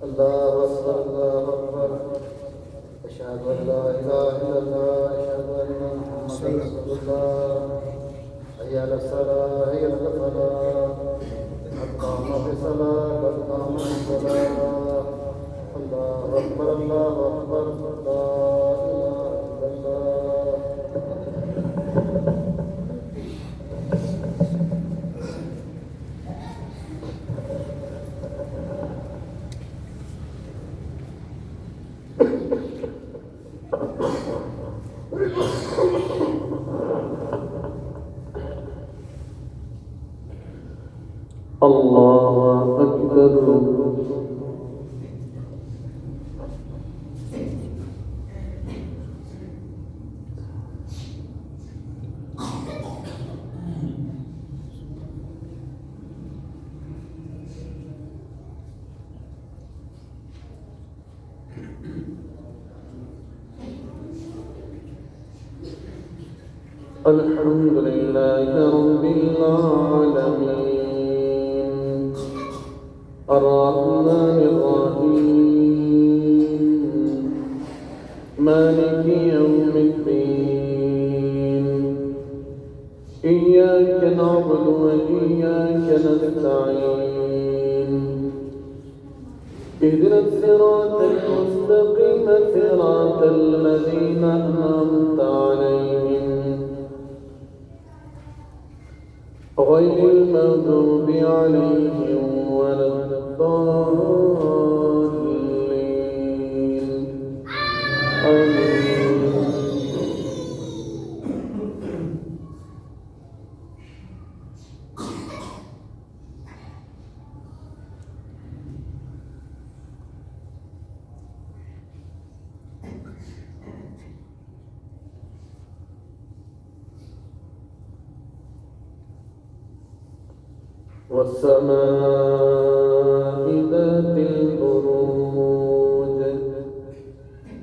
الله أكبر الله أكبر أشهد أن لا إله إلا الله أشهد أن محمدا رسول الله حي على الصلاة حي على الفلاح قد قامت الصلاة قد قامت الصلاة الله أكبر الله أكبر لا إله إلا الله الله أكبر الحمد لله رب العالمين الرحمن الرحيم مالك يوم الدين إياك نعبد وإياك نستعين اهدنا الصراط المستقيم صراط الذين أنعمت عليهم غير المغضوب عليهم ولا الضالين آمين والسماء ذات البروج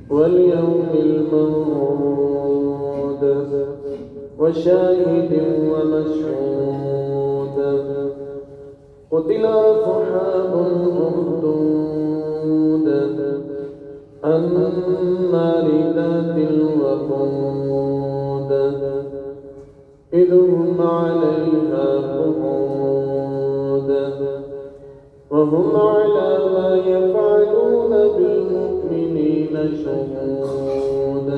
واليوم الموعود وشاهد ومشهود قتل أصحاب الأخدود النار ذات الوقود إذ هم عليها قعود وهم على ما يفعلون بالمؤمنين شهود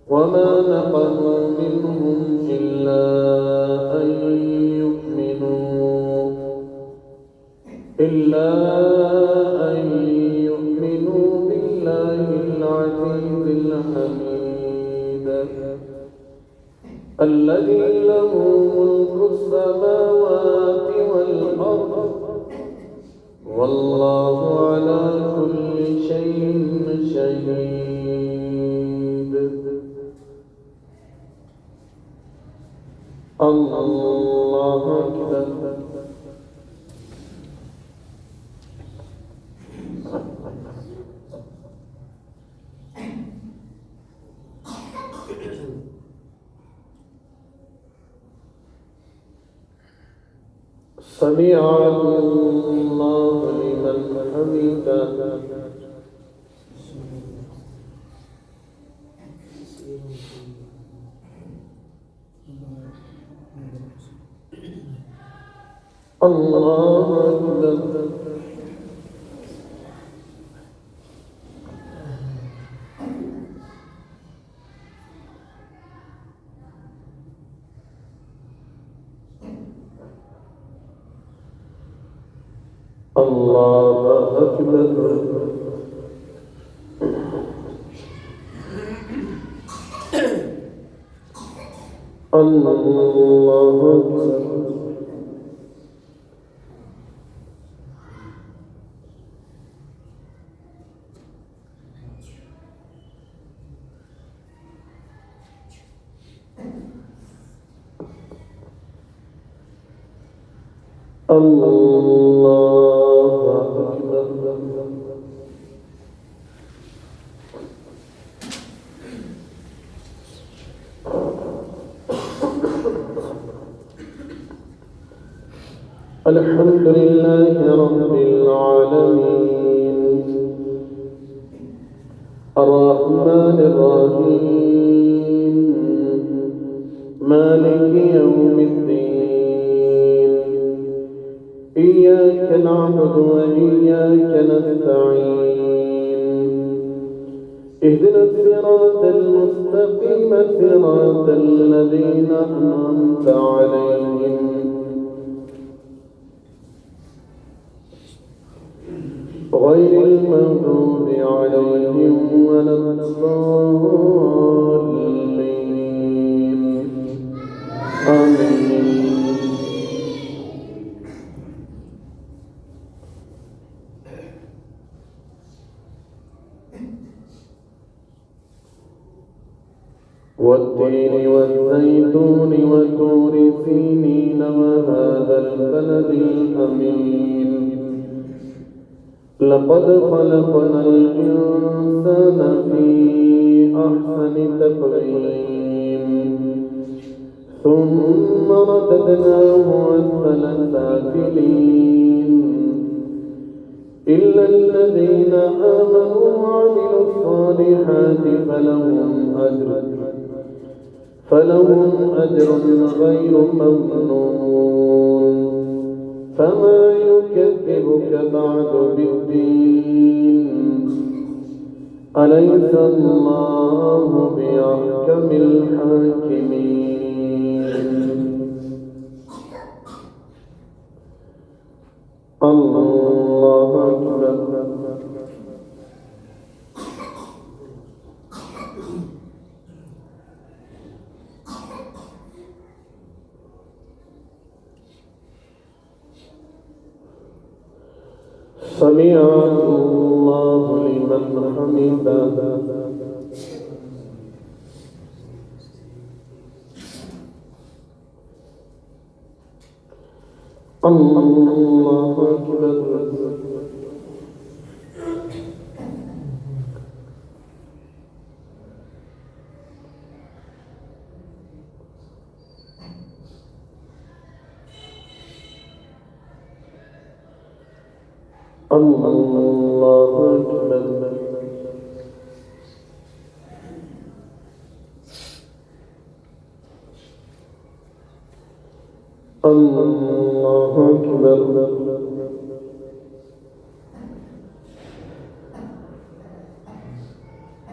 وما نقموا منهم إلا أن يؤمنوا بالله العزيز الحميد الذي له ملك السماوات والأرض والله على كل شيء شهيد الله أكبر سمع الله لمن حمده الله أكبر الله أكبر الله أكبر الله أكبر الحمد لله رب العالمين الرحمن الرحيم مالك يوم الدين إياك نعبد وإياك نستعين اهدنا الصراط المستقيم صراط الذين أنعمت عليهم غير المغضوب عليهم ولا الضالين آمين. والتين والزيتون وطور سينين وهذا البلد الأمين لقد خلقنا الإنسان في أحسن تقويم ثم رددناه أسفل سافلين إلا الذين آمنوا وعملوا الصالحات فلهم أجر غير ممنون فما يكذبك بعد بالدين أليس الله بأحكم الحاكمين الله أكبر. سمع الله لمن حمده. الله أكبر. الله أكبر. الله أكبر.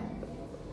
الله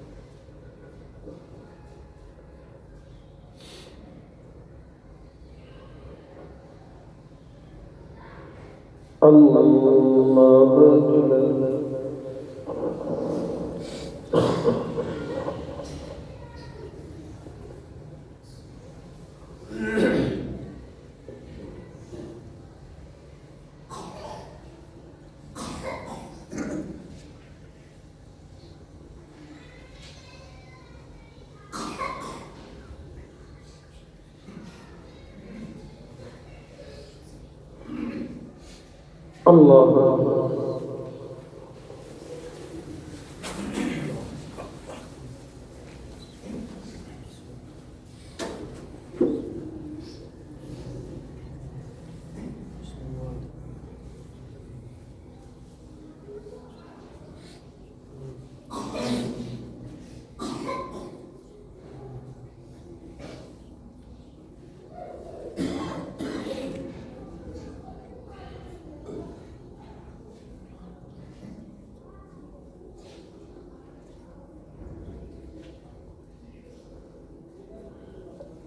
أكبر. الله أكبر.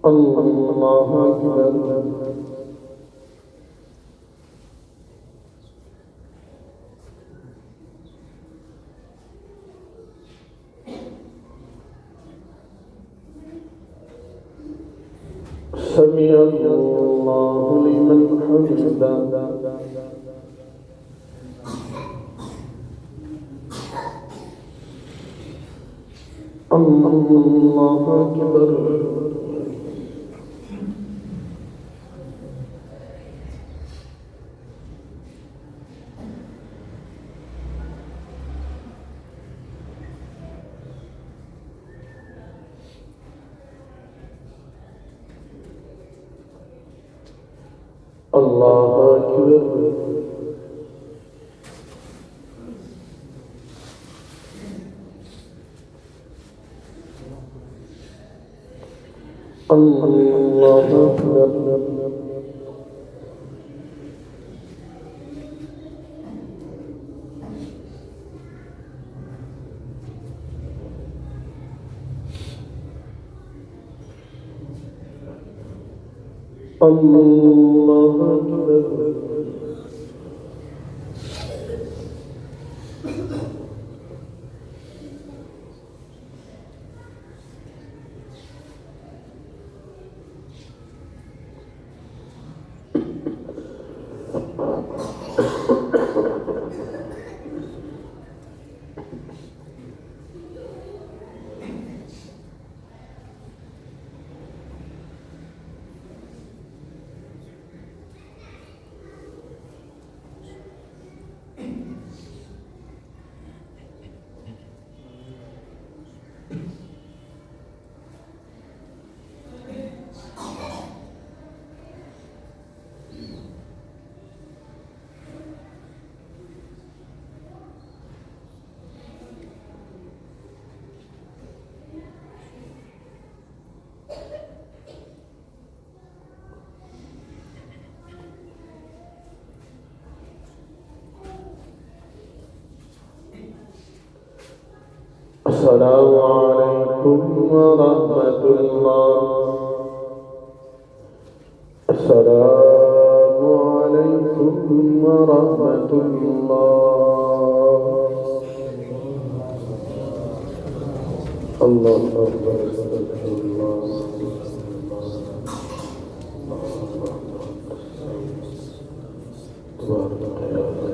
الله أكبر. سمع الله لمن حمده. الله أكبر. الله أكبر. الله أكبر. الله أكبر. السلام عليكم ورحمة الله. السلام عليكم ورحمة الله. الله أكبر. استغفر الله. تبارك يا الله.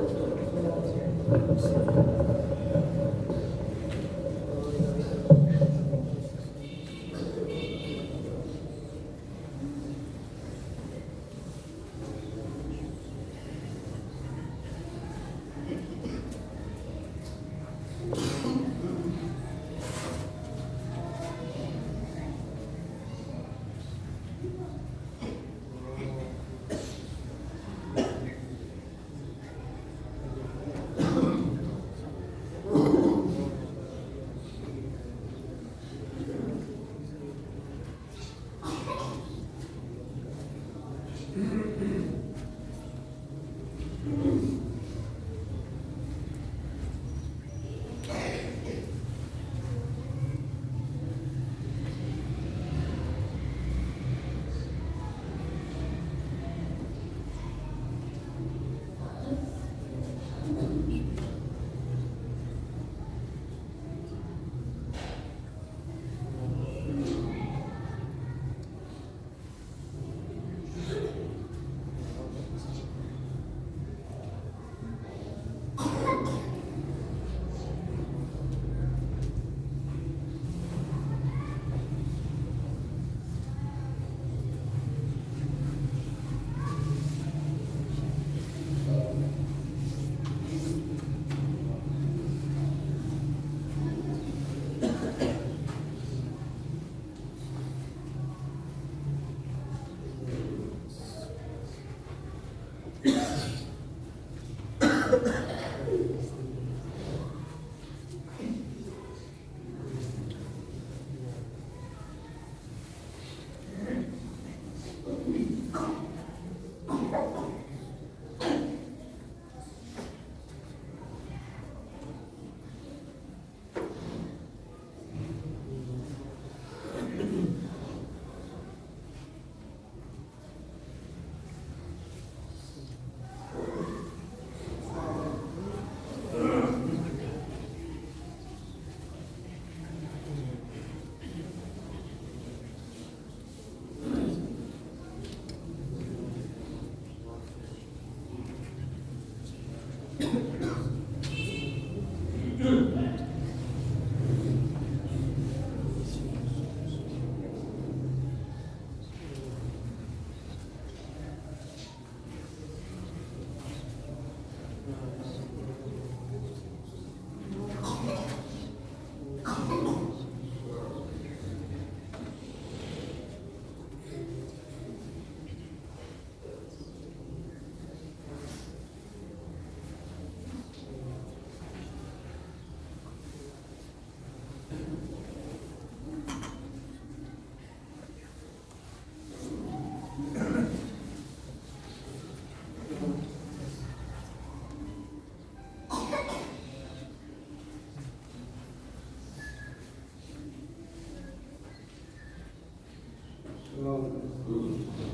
No.